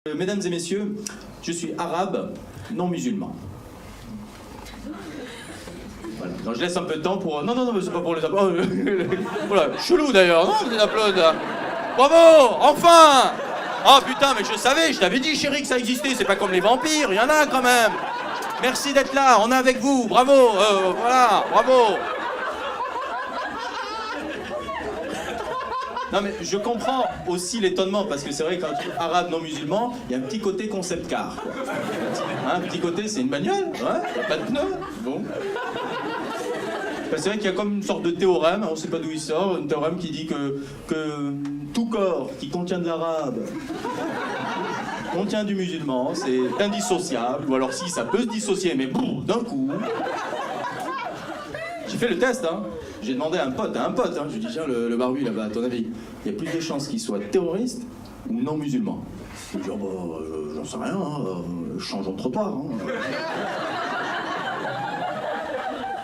Mesdames et messieurs, je suis arabe, non musulman. Voilà. Donc je laisse un peu de temps pour... Non, mais c'est pas pour les applaudissements. Voilà, chelou d'ailleurs, non, les applaudissements. Bravo, enfin. Oh putain, mais je savais, je t'avais dit chérie que ça existait, c'est pas comme les vampires, il y en a quand même. Merci d'être là, on est avec vous, bravo, voilà, bravo. Non mais je comprends aussi l'étonnement, parce que c'est vrai que quand tu es arabe non musulman, il y a un petit côté concept car. Quoi. Hein, un petit côté, c'est une bagnole, ouais, pas de pneus, bon. Ben, c'est vrai qu'il y a comme une sorte de théorème, on ne sait pas d'où il sort, un théorème qui dit que tout corps qui contient de l'arabe contient du musulman, c'est indissociable, ou alors si ça peut se dissocier, mais boum, d'un coup. J'ai fait le test, hein. J'ai demandé à un pote, hein. Je lui ai dit, tiens, le barbu là-bas, à ton avis, il y a plus de chances qu'il soit terroriste ou non musulman. Il me dit, oh, bah, j'en sais rien, changeons de trottoir. Hein.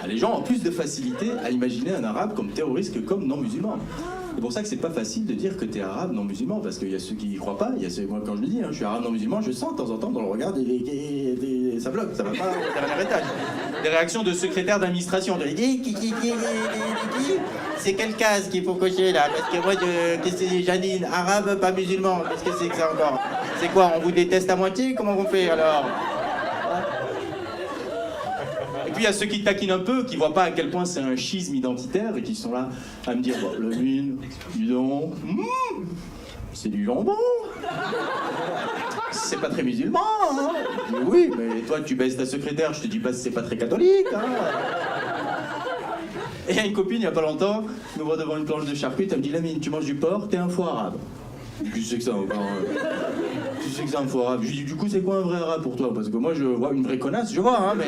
Les gens ont plus de facilité à imaginer un arabe comme terroriste que comme non musulman. C'est pour ça que c'est pas facile de dire que t'es arabe non musulman, parce qu'il y a ceux qui y croient pas, il y a ceux, moi quand je le dis, hein, je suis arabe non musulman, je sens de temps en temps dans le regard ça bloque, ça va pas au dernier étage. Des réactions de secrétaire d'administration, c'est quelle case qu'il faut cocher là? Parce que moi, qu'est-ce que c'est, Janine, arabe, pas musulman, qu'est-ce que c'est que ça encore? C'est quoi, on vous déteste à moitié? Comment on fait alors? Et puis il y a ceux qui taquinent un peu, qui voient pas à quel point c'est un schisme identitaire et qui sont là à me dire, bon, le mine, dis donc, c'est du jambon. C'est pas très musulman, hein. Je dis, oui, mais toi tu baisses ta secrétaire, je te dis pas si c'est pas très catholique, hein. Et il y a une copine, il y a pas longtemps, nous voit devant une planche de charcutes, elle me dit, Lamine, tu manges du porc, t'es un faux arabe. Tu sais que ça encore. Tu sais que c'est un faux arabe. Je lui dis, du coup, c'est quoi un vrai arabe pour toi? Parce que moi, je vois une vraie connasse, je vois, hein, mais.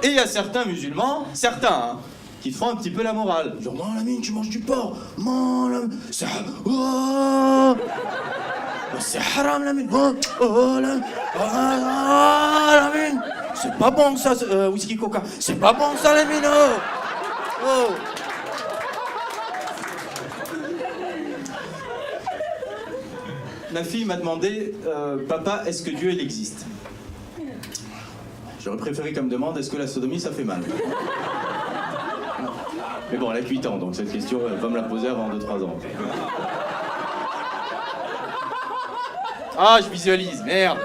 Et il y a certains musulmans, hein, qui te font un petit peu la morale. Genre, non, Lamine, tu manges du porc. Non, Lamine, c'est. Oh, c'est haram, Lamine. Oh, Lamine. Oh, Lamine. C'est pas bon ça, whisky coca. C'est pas bon ça, Lamine. Oh. Ma fille m'a demandé, papa, est-ce que Dieu il existe? J'aurais préféré qu'elle me demande, est-ce que la sodomie ça fait mal? Mais bon, elle a 8 ans, donc cette question, elle va me la poser avant 2-3 ans. Ah, je visualise, merde!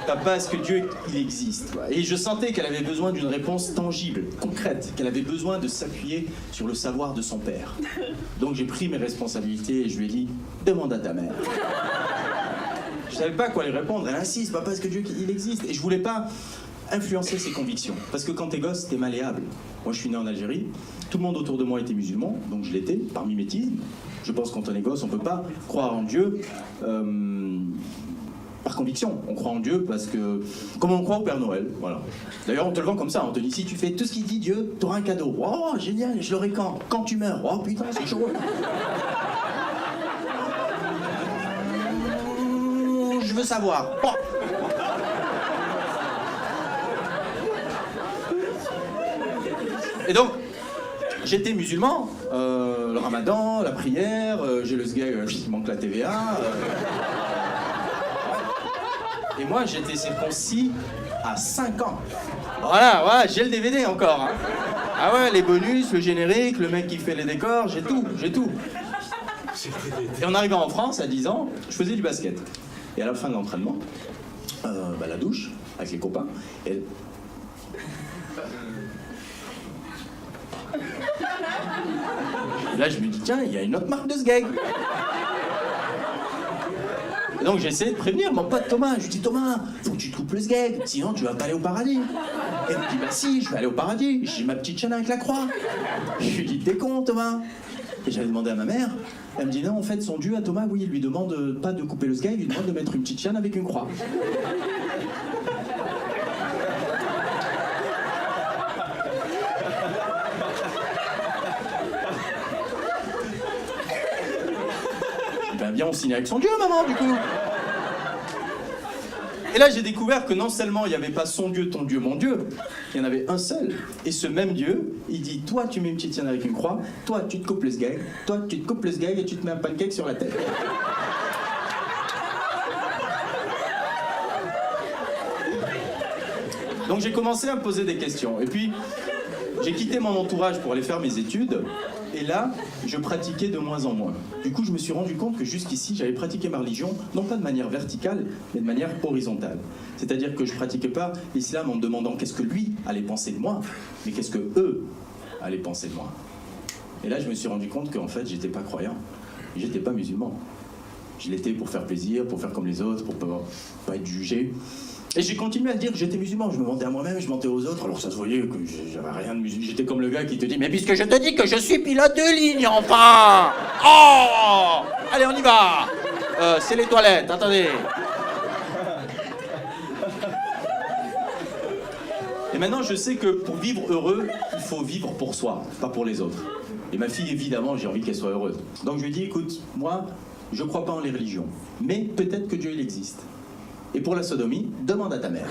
Papa, est-ce que Dieu, il existe? Et je sentais qu'elle avait besoin d'une réponse tangible, concrète, qu'elle avait besoin de s'appuyer sur le savoir de son père. Donc j'ai pris mes responsabilités et je lui ai dit, demande à ta mère. Je savais pas quoi lui répondre. Elle insiste, papa, est-ce que Dieu, il existe? Et je voulais pas influencer ses convictions. Parce que quand t'es gosse, t'es malléable. Moi, je suis né en Algérie. Tout le monde autour de moi était musulman, donc je l'étais, par mimétisme. Je pense que quand on est gosse, on peut pas croire en Dieu... par conviction, on croit en Dieu parce que... Comme on croit au Père Noël, voilà. D'ailleurs, on te le vend comme ça, on te dit, si tu fais tout ce qu'il dit Dieu, t'auras un cadeau. Oh, génial, je l'aurai quand? Quand tu meurs. Oh, putain, c'est chaud. Je veux savoir. Oh. Et donc, j'étais musulman, le ramadan, la prière, j'ai le sgeg, il manque la TVA... Et moi, j'étais circoncis à 5 ans. Voilà, ouais, j'ai le DVD encore. Hein. Ah ouais, les bonus, le générique, le mec qui fait les décors, j'ai tout. Et en arrivant en France, à 10 ans, je faisais du basket. Et à la fin de l'entraînement, la douche, avec les copains, et là, je me dis, tiens, il y a une autre marque de sgeg. Donc j'ai essayé de prévenir mon pote Thomas. Je lui dis, Thomas, faut que tu te coupes le sgeg, sinon tu vas pas aller au paradis. Et il me dit, bah si, je vais aller au paradis, j'ai ma petite chaîne avec la croix. Je lui dis, t'es con Thomas. Et j'avais demandé à ma mère, elle me dit, non, en fait, son Dieu à Thomas, oui, il lui demande pas de couper le sgeg, il lui demande de mettre une petite chaîne avec une croix. Ben viens, on signe avec son Dieu, maman, du coup. Et là, j'ai découvert que non seulement il n'y avait pas son Dieu, ton Dieu, mon Dieu, il y en avait un seul. Et ce même Dieu, il dit, toi, tu mets une petite tienne avec une croix, toi, tu te coupes le sgeg, toi, tu te coupes le sgeg et tu te mets un pancake sur la tête. Donc j'ai commencé à me poser des questions. Et puis, j'ai quitté mon entourage pour aller faire mes études. Et là, je pratiquais de moins en moins. Du coup, je me suis rendu compte que jusqu'ici, j'avais pratiqué ma religion, non pas de manière verticale, mais de manière horizontale. C'est-à-dire que je ne pratiquais pas l'islam en me demandant qu'est-ce que lui allait penser de moi, mais qu'est-ce que eux allaient penser de moi. Et là, je me suis rendu compte qu'en fait, j'étais pas croyant. J'étais pas musulman. Je l'étais pour faire plaisir, pour faire comme les autres, pour pas être jugé. Et j'ai continué à dire que j'étais musulman, je me mentais à moi-même, je mentais aux autres, alors ça se voyait que j'avais rien de musulman. J'étais comme le gars qui te dit « Mais puisque je te dis que je suis pilote de ligne, enfin ! Oh ! Allez, on y va ! C'est les toilettes, attendez !» Et maintenant, je sais que pour vivre heureux, il faut vivre pour soi, pas pour les autres. Et ma fille, évidemment, j'ai envie qu'elle soit heureuse. Donc je lui ai dit « Écoute, moi, je crois pas en les religions, mais peut-être que Dieu, il existe. Et pour la sodomie, demande à ta mère. »